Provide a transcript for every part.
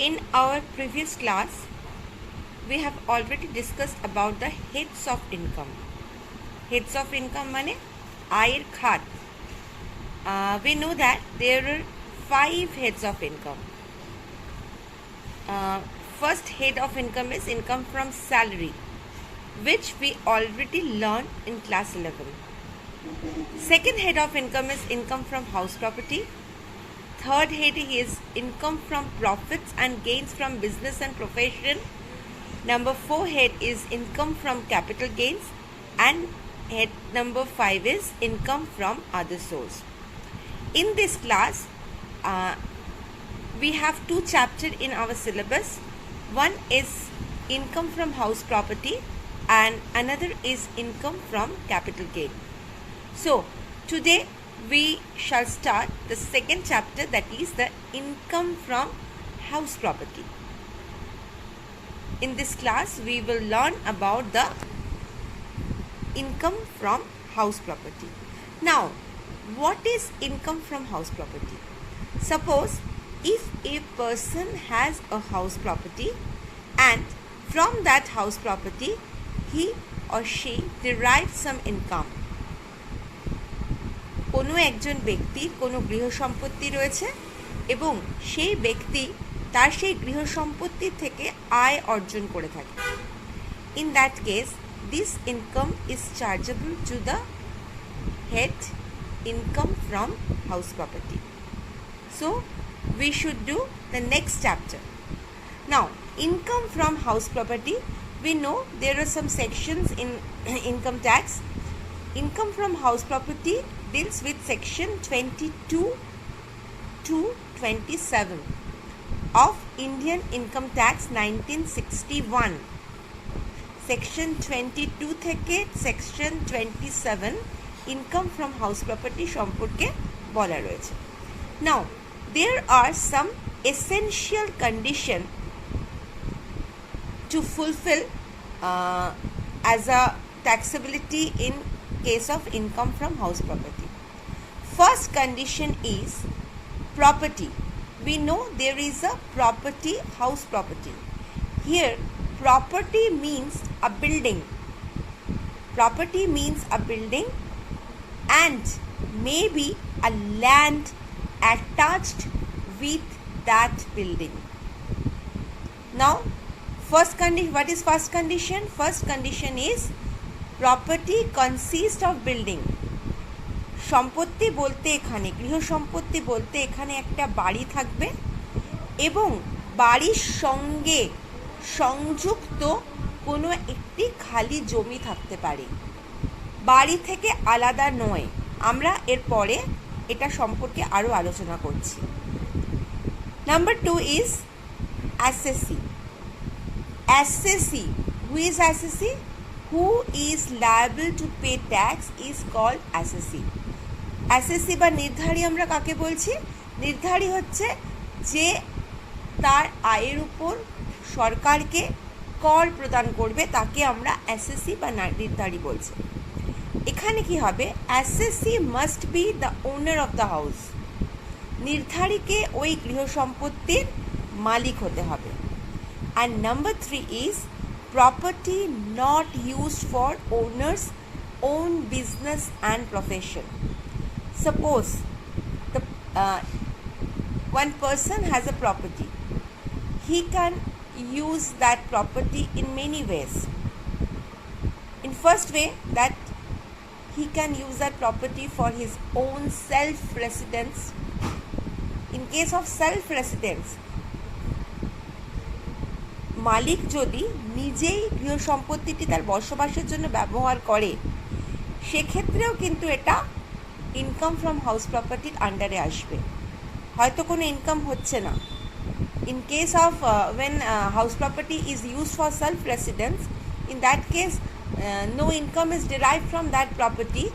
In our previous class, we have already discussed about the heads of income. Heads of income mane ayer khat. We know that there are 5 heads of income. First head of income is income from salary, which we already learned in class 11. Second head of income is income from house property. Third head is income from profits and gains from business and profession. Number 4 head is income from capital gains, and head number 5 is income from other source. In this class, we have 2 chapters in our syllabus. One is income from house property and another is income from capital gain. So today we shall start the second chapter, that is the income from house property. In this class we will learn about the income from house property. Now, what is income from house property? Suppose if a person has a house property and from that house property he or she derives some income. কোনো একজন ব্যক্তির কোনো গৃহ সম্পত্তি রয়েছে এবং সেই ব্যক্তি তার সেই গৃহ সম্পত্তি থেকে আয় অর্জন করে থাকে. In that case, this income is chargeable to the head income from house property. So we should do the next chapter. Now, income from house property, we know there are some sections in income tax. Income from house property deals with section 22 to 27 of Indian Income Tax 1961. Section 22 থেকে section 27 income from house property সম্পর্কে বলা রয়েছে. Now, there are some essential condition to fulfill as a taxability in case of income from house property. First condition is property. We know there is a property, house property. Here property means a building. Property means a building and maybe a land attached with that building. Now, first condition, what is first condition? First condition is property consists of building. সম্পত্তি বলতে এখানে গৃহ সম্পত্তি বলতে এখানে একটা বাড়ি থাকবে এবং বাড়ির সঙ্গে সংযুক্ত কোনো একটি খালি জমি থাকতে পারে, বাড়ি থেকে আলাদা নয়. আমরা এরপরে এটা সম্পর্কে আরও আলোচনা করছি. Number 2 is assessee. Assessee. Who is assessee? Who is liable to pay tax is called assessee. Assessee বা নির্ধারী আমরা কাকে বলছি? নির্ধারী হচ্ছে যে তার আয়ের উপর সরকারকে কর প্রদান করবে, তাকে আমরা assessee বা নির্ধারী বলছি. এখানে কি হবে? assessee must be the owner of the house. নির্ধারীকে ওই গৃহ সম্পত্তির মালিক হতে হবে. And number 3 is property not used for owner's own business and profession. Suppose the one person has a property. He can use that property in many ways. In first way, that he can use that property for his own self-residence. In case of self-residence, মালিক যদি নিজেই গৃহ সম্পত্তিটি তার বসবাসের জন্য ব্যবহার করে, সেক্ষেত্রেও কিন্তু এটা ইনকাম ফ্রম হাউস প্রপার্টির আন্ডারে আসবে. হয়তো কোনো ইনকাম হচ্ছে না. In case of when house property is used for self residence, in that case no income is derived from that property,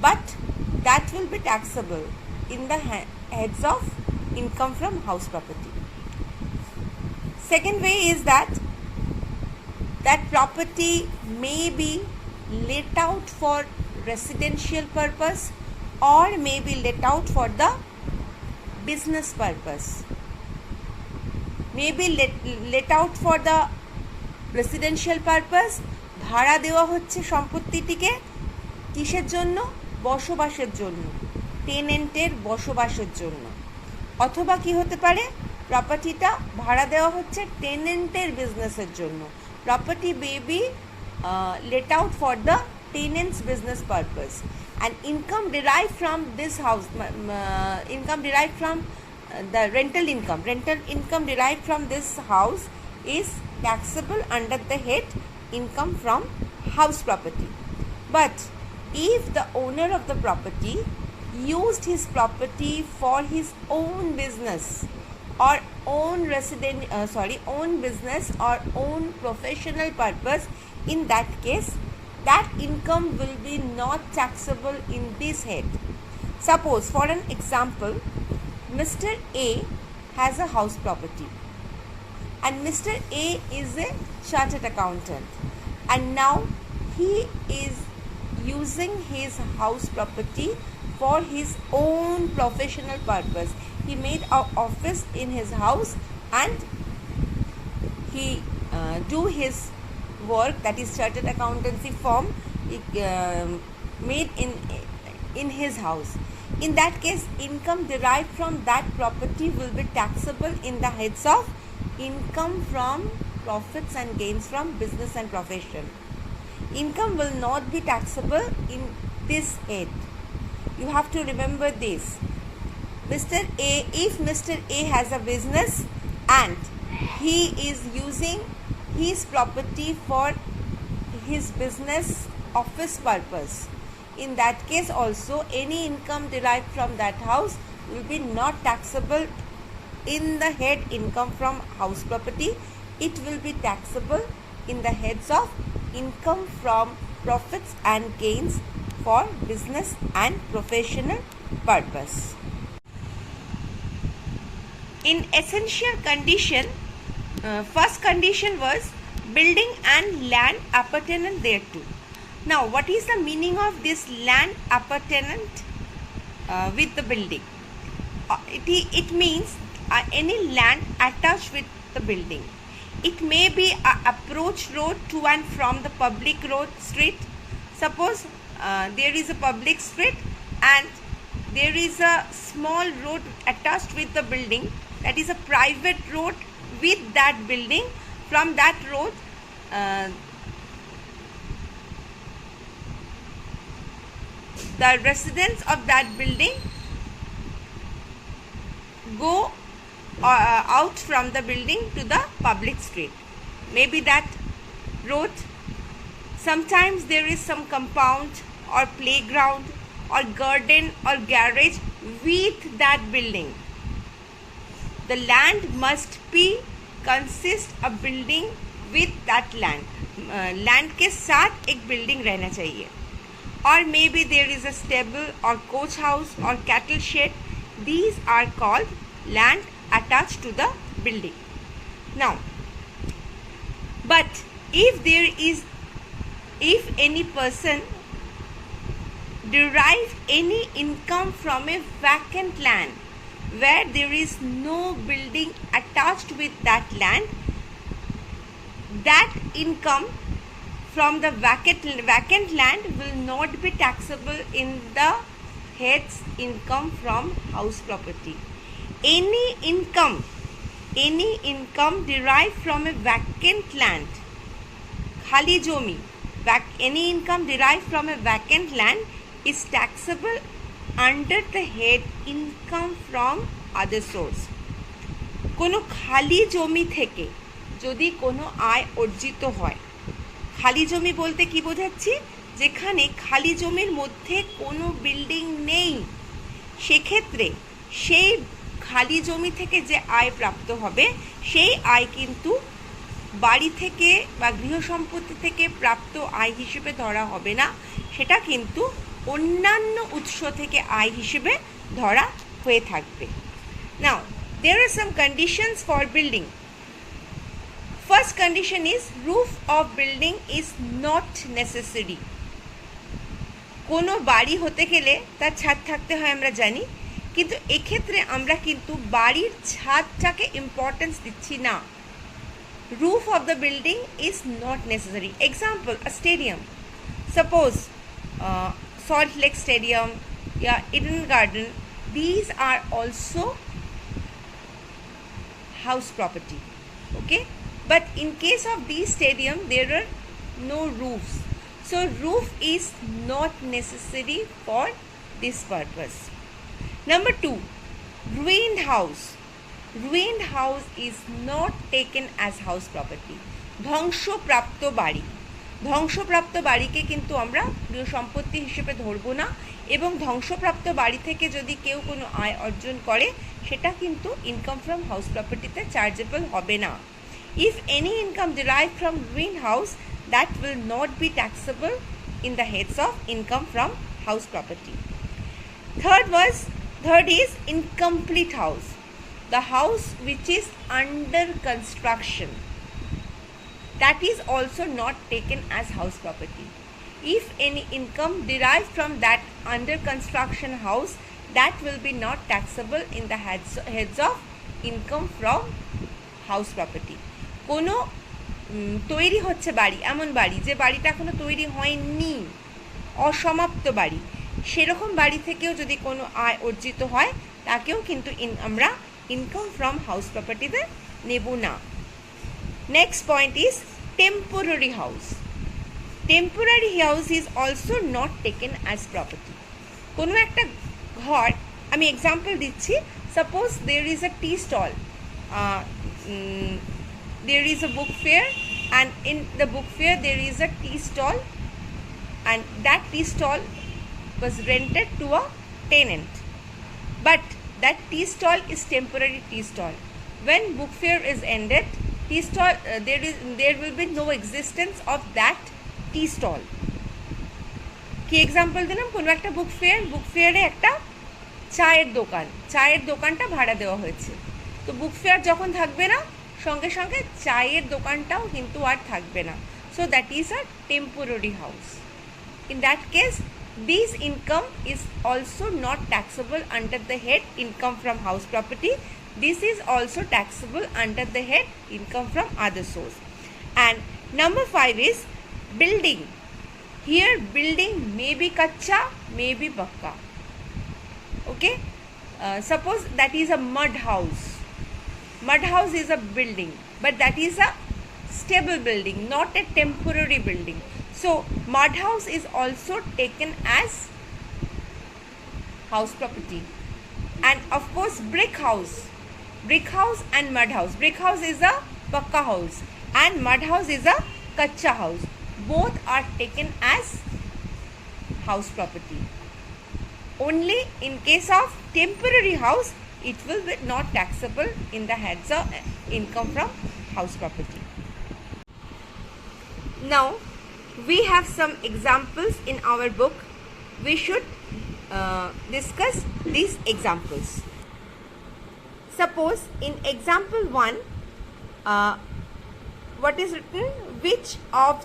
but that will be taxable in the heads of income from house property. Second way is that property may be let out for residential purpose or may be let out for the business purpose. May be late out for the residential purpose, ভাড়া দেওয়া হচ্ছে সম্পত্তিটিকে কিসের জন্য? বসবাসের জন্য, টেনেন্টের বসবাসের জন্য। অথবা কি হতে পারে, প্রপার্টিটা ভাড়া দেওয়া হচ্ছে টেনেন্টের বিজনেসের জন্য। Property may be let out for the tenant's business purpose, and income derived from this house, income derived from the rental income derived from this house is taxable under the head income from house property. But if the owner of the property used his property for his own business or own business or own professional purpose, in that case that income will be not taxable in this head. Suppose, for an example, Mr. A has a house property and Mr. A is a chartered accountant, and now he is using his house property for his own professional purpose. He made an office in his house and he do his work, that is chartered accountancy firm, made in his house. In that case, income derived from that property will be taxable in the heads of income from profits and gains from business and profession. Income will not be taxable in this head. You have to remember this. If Mr. A has a business and he is using his property for his business office purpose, in that case also any income derived from that house will be not taxable in the head income from house property. It will be taxable in the heads of income from profits and gains for business and professional purpose. In essential condition, first condition was building and land appertaining thereto. Now, what is the meaning of this land appertaining with the building? It means any land attached with the building. It may be an approach road to and from the public road street. Suppose there is a public street and there is a small road attached with the building, that is a private road with that building. From that road the residents of that building go out from the building to the public street. Maybe that road, sometimes there is some compound or playground or garden or garage with that building. The land must be consist a building with that land. Land के साथ एक building रहना चाहिए. Or maybe there is a stable or coach house or cattle shed. These are called land attached to the building. Now, but if any person derive any income from a vacant land where there is no building attached with that land, that income from the vacant land will not be taxable in the heads income from house property. Any income derived from a vacant land, khali jomi, any income derived from a vacant land is taxable under the head income from other source. কোনো খালি জমি থেকে যদি কোনো আয় অর্জিত হয়, খালি জমি বলতে কি বোঝাচ্ছি, যেখানে খালি জমির মধ্যে কোনো বিল্ডিং নেই, সেক্ষেত্রে সেই খালি জমি থেকে যে আয় প্রাপ্ত হবে সেই আয় কিন্তু বাড়ি থেকে বা গৃহ সম্পত্তি থেকে প্রাপ্ত আয় হিসেবে ধরা হবে না, সেটা কিন্তু অন্যান্য উৎস থেকে আয় হিসেবে ধরা হয়ে থাকবে। Now, there are some conditions for building. First condition is roof of building is not necessary. কোনো বাড়ি হতে গেলে তার ছাদ থাকতে হয় আমরা জানি, কিন্তু এক্ষেত্রে আমরা কিন্তু বাড়ির ছাদটাকে ইম্পর্টেন্স দিচ্ছি না। Roof of the building is not necessary. Example, a stadium. Suppose Salt Lake Stadium, Eden Garden, these are also house property. Okay, but in case of these stadium there are no roofs, so roof is not necessary for this purpose. Number 2, ruined house. Ruined house is not taken as house property. ধ্বংসপ্রাপ্ত বাড়ি, ধ্বংসপ্রাপ্ত বাড়িকে কিন্তু আমরা গৃহ সম্পত্তি হিসেবে ধরবো না, এবং ধ্বংসপ্রাপ্ত বাড়ি থেকে যদি কেউ কোনো আয় অর্জন করে সেটা কিন্তু ইনকাম ফ্রম হাউস প্রপার্টিতে চার্জেবল হবে না। If any income derived from ruined house, that will not be taxable in the heads of income from house property. Third is incomplete house. The house which is under construction, that is also not taken as house property. If any income derived from that under construction house, that will be not taxable in the heads of income from house property. কোনো তৈরি হচ্ছে বাড়ি, এমন বাড়ি যে বাড়িটা এখনো তৈরি হয়নি, অসমাপ্ত বাড়ি, সেরকম বাড়ি থেকেও যদি কোনো আয় অর্জিত হয় তাকেও কিন্তু আমরা ইনকাম ফ্রম হাউস প্রপার্টিতে নেব না। Next point is temporary house. Temporary house is also not taken as property. কোনো একটা ঘর, আমি এক্সাম্পল দিচ্ছি, suppose there is a tea stall, there is a book fair, and in the book fair there is a tea stall, and that tea stall was rented to a tenant, but that tea stall is temporary tea stall. When book fair is ended, tea stall there will be no existence of that tea stall. কি example দিলাম, কোনো একটা বুক ফেয়ারে একটা চায়ের দোকানটা ভাড়া দেওয়া হয়েছে, তো বুক ফেয়ার যখন থাকবে না সঙ্গে সঙ্গে চায়ের দোকানটাও কিন্তু আর থাকবে না, so that is a temporary house. In that case this income is also not taxable under the head income from house property. This is also taxable under the head income from other source. And number 5 is building. Here building may be kacha, may be pakka. Okay, suppose that is a mud house. Mud house is a building, but that is a stable building, not a temporary building. So mud house is also taken as house property. And of course brick house and mud house. Brick house is a pakka house and mud house is a kacha house. Both are taken as house property. Only in case of temporary house, it will be not taxable in the heads of income from house property. Now we have some examples in our book. We should discuss these examples. Suppose in example 1, what is written? Which of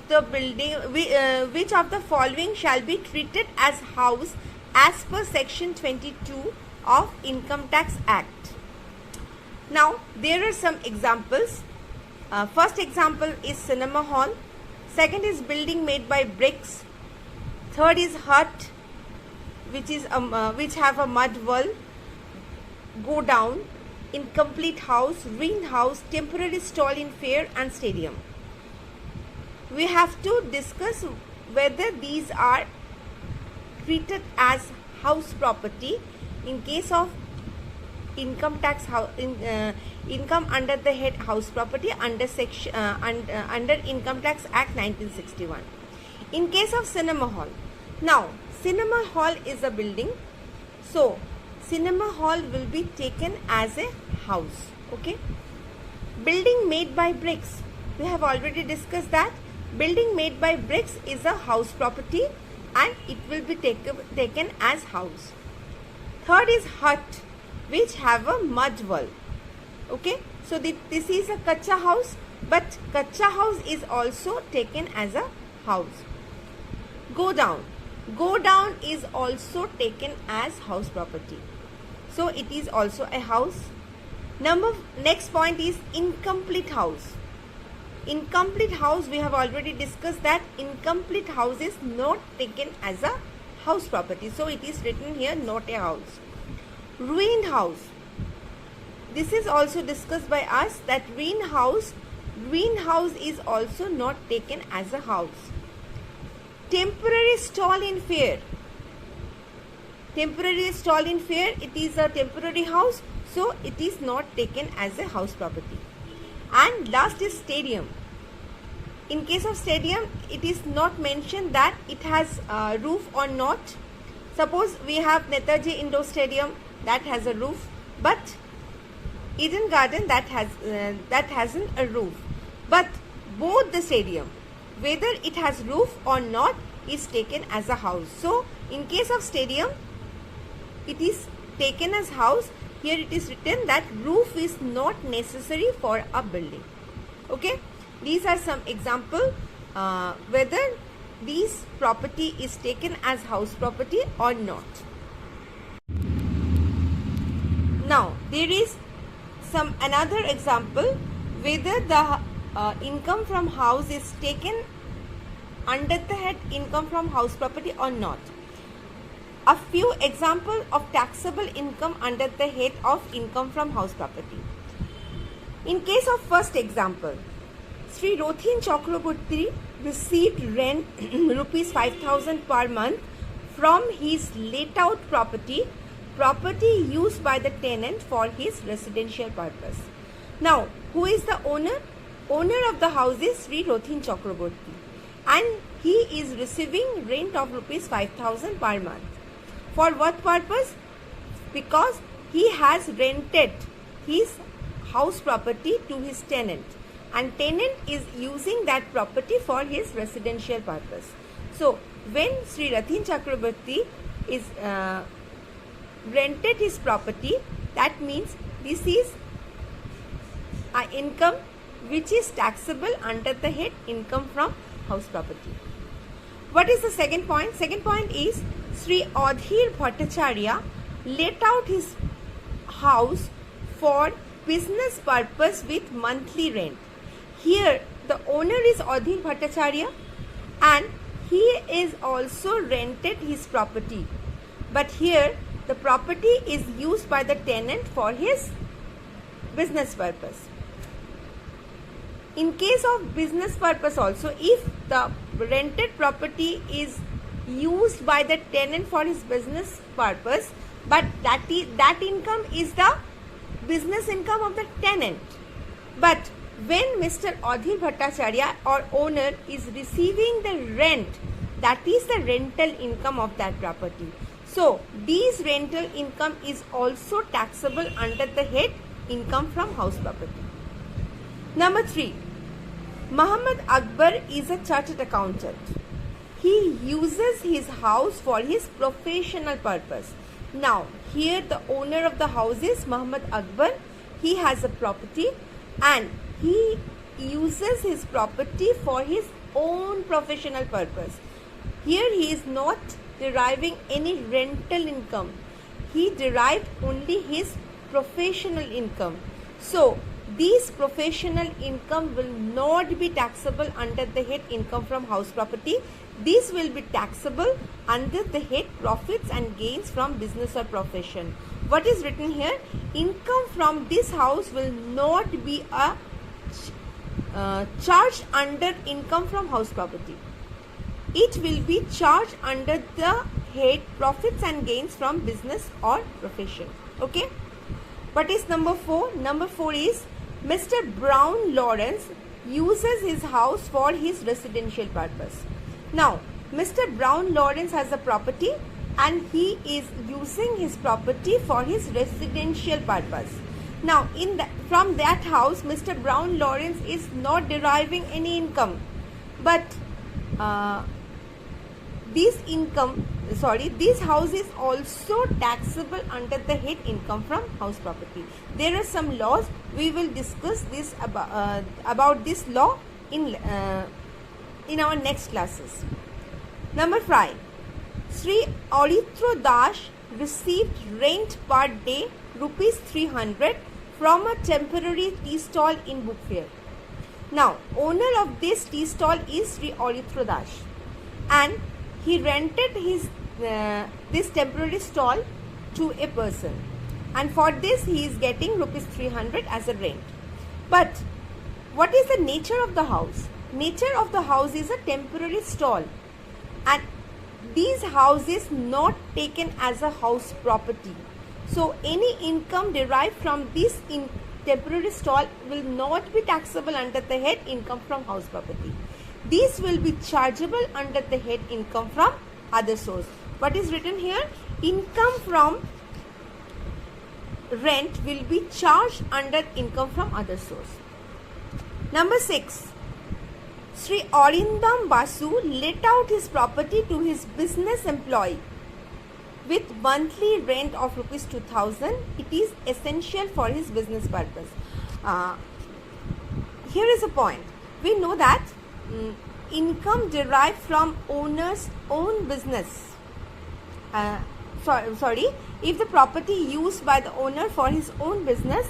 the following shall be treated as house as per section 22 of Income Tax Act? Now there are some examples. First example is cinema hall. Second is building made by bricks. Third is hut, which have a mud wall. Go down, incomplete house, ruined house, temporary stall in fair and stadium. We have to discuss whether these are treated as house property in case of income tax income under the head house property under section under Income Tax Act 1961. In case of cinema hall, now cinema hall is a building, so cinema hall will be taken as a house. Okay, building made by bricks, we have already discussed that building made by bricks is a house property and it will be taken as house. Third is hut, which have a mud wall. Okay, so this is a kacha house, but kacha house is also taken as a house. Go down is also taken as house property. so it is also a house. Next point is incomplete house. Incomplete house, we have already discussed that incomplete house is not taken as a house property, so it is written here not a house. Ruined house, this is also discussed by us that ruined house is also not taken as a house. Temporary stall in fair, it is a temporary house, so it is not taken as a house property. And last is stadium. In case of stadium, it is not mentioned that it has a roof or not. Suppose we have Netaji Indoor Stadium that has a roof, but Eden Garden that hasn't a roof. But both the stadium, whether it has roof or not, is taken as a house. So in case of stadium, it is taken as house. Here it is written that roof is not necessary for a building. Okay, these are some example whether this property is taken as house property or not. Now there is another example whether the income from house is taken under the head income from house property or not. A few examples of taxable income under the head of income from house property. In case of first example, Sri Rothin Chakraborty received rent rupees 5,000 per month from his let out property used by the tenant for his residential purpose. Now, who is the owner? Owner of the house is Sri Rothin Chakraborty, and he is receiving rent of rupees 5,000 per month. For what purpose? Because he has rented his house property to his tenant, and tenant is using that property for his residential purpose. So when Sri Rothin Chakraborty is rented his property, that means this is an income which is taxable under the head income from house property. What is the second point? Second point is Sri Adhir Bhattacharya let out his house for business purpose with monthly rent. Here the owner is Adhir Bhattacharya and he is also rented his property, but here the property is used by the tenant for his business purpose. In case of business purpose also, if the rented property is used by the tenant for his business purpose, but that income is the business income of the tenant. But when Mr. Adhir Bhattacharya or owner is receiving the rent, that is the rental income of that property. So these rental income is also taxable under the head income from house property. Number 3, Muhammad Akbar is a chartered accountant. He uses his house for his professional purpose. Now here the owner of the house is Muhammad Akbar. He has a property and he uses his property for his own professional purpose. Here he is not deriving any rental income. He derived only his professional income. So this professional income will not be taxable under the head income from house property. This will be taxable under the head profits and gains from business or profession. What is written here? Income from this house will not be a charged under income from house property. It will be charged under the head profits and gains from business or profession. Okay. What is number 4? Number 4 is Mr. Brown Lawrence uses his house for his residential purpose. Now, Mr. Brown Lawrence has a property and he is using his property for his residential purpose. Now, from that house, Mr. Brown Lawrence is not deriving any income, but this house is also taxable under the head income from house property. There are some laws. We will discuss this about this law in our next classes. Number 5, Sri Aritro Das received rent per day rupees 300 from a temporary tea stall in book fair. Now, owner of this tea stall is Sri Aritra Das, and he rented his this temporary stall to a person, and for this he is getting rupees 300 as a rent. But what is the nature of the house? Nature of the house is a temporary stall, and these houses not taken as a house property. So any income derived from this temporary stall will not be taxable under the head income from house property. These will be chargeable under the head income from other source. What is written here? Income from rent will be charged under income from other source. Number 6. Sri Arindam Basu let out his property to his business employee with monthly rent of rupees 2000. It is essential for his business purpose. Here is a point. We know that income derived from owner's own business. If the property used by the owner for his own business,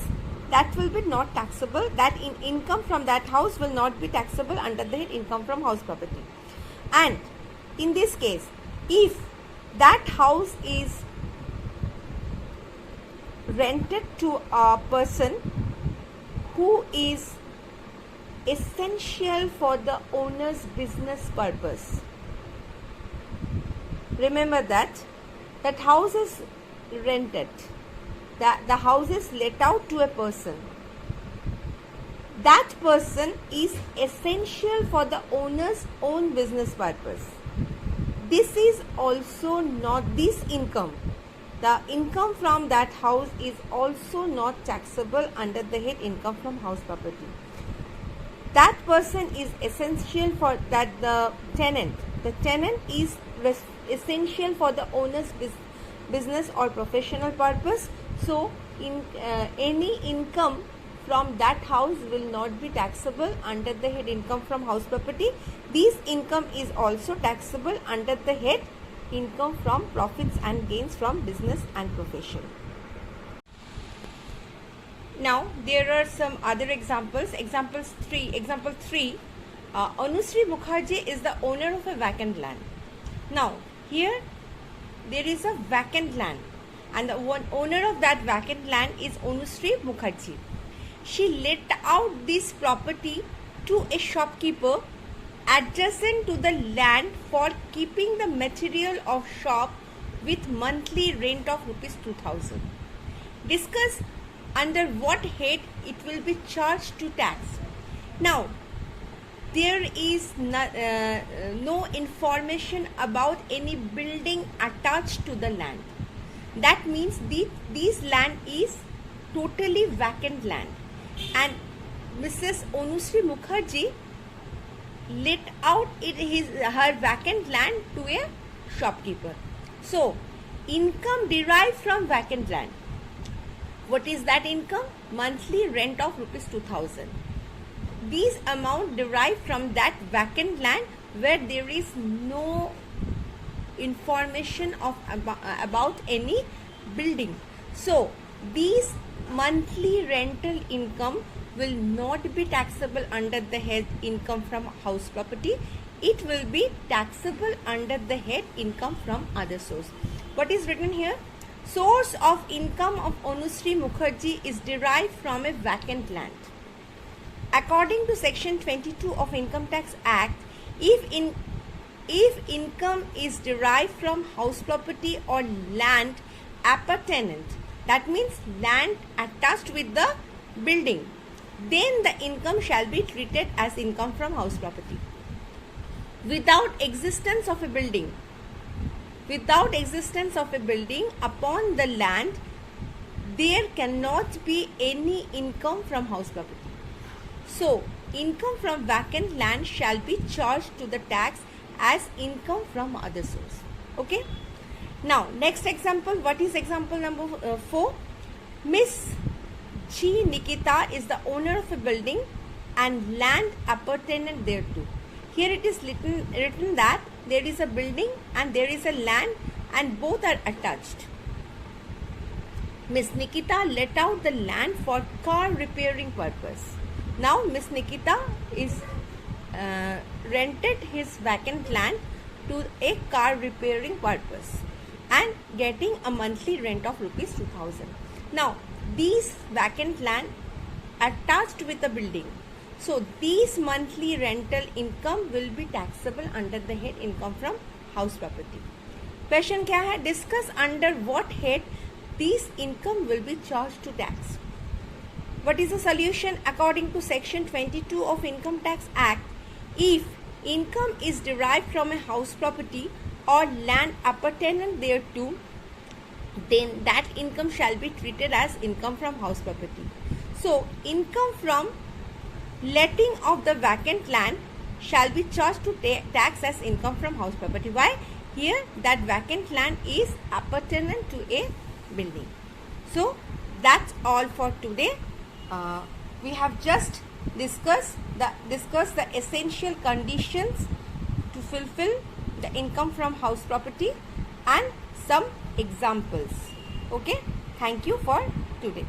that will be not taxable. That income from that house will not be taxable under the head income from house property. And in this case, if that house is rented to a person who is essential for the owner's business purpose, remember that house is rented, the house is let out to a person. That person is essential for the owner's own business purpose. This is also not this income. The income from that house is also not taxable under the head income from house property. That person is essential for that the tenant is essential for the owner's business or professional purpose. So any income from that house will not be taxable under the head income from house property. This income is also taxable under the head income from profits and gains from business and profession. Now there are some other examples. Example 3. Anusri Mukherjee is the owner of a vacant land. Now here there is a vacant land, and the owner of that vacant land is Anusri Mukherjee. She let out this property to a shopkeeper adjacent to the land for keeping the material of shop with monthly rent of rupees 2000. Discuss under what head it will be charged to tax. Now, there is no information about any building attached to the land. That means this land is totally vacant land, and Mrs. Anusri Mukherjee let out her vacant land to a shopkeeper. So, income derived from vacant land. What is that income? Monthly rent of rupees 2000. These amount derived from that vacant land where there is no information about any building. So, these monthly rental income will not be taxable under the head income from house property. It will be taxable under the head income from other source. What is written here? Source of income of Anusri Mukherjee is derived from a vacant land. According to section 22 of Income Tax Act, if income is derived from house property or land appurtenant, that means land attached with the building, then the income shall be treated as income from house property. Without existence of a building upon the land, there cannot be any income from house property. So, income from vacant land shall be charged to the tax as income from other source. Okay. Now, next example. What is example number 4? Miss G. Nikita is the owner of a building and land appurtenant thereto. Here it is written that there is a building and there is a land and both are attached. Miss Nikita let out the land for car repairing purpose. Now Miss Nikita is rented his vacant land to a car repairing purpose and getting a monthly rent of rupees 2000. Now these vacant land attached with a building, so these monthly rental income will be taxable under the head income from house property. Question क्या है? Discuss under what head these income will be charged to tax. What is the solution? According to section 22 of Income Tax Act, if income is derived from a house property or land appertaining thereto, then that income shall be treated as income from house property. So, income from letting of the vacant land shall be charged to tax as income from house property. Why? Here that vacant land is appertaining to a building. So, that's all for today. We have just discussed the essential conditions to fulfill the income from house property and some examples. Okay, thank you for today.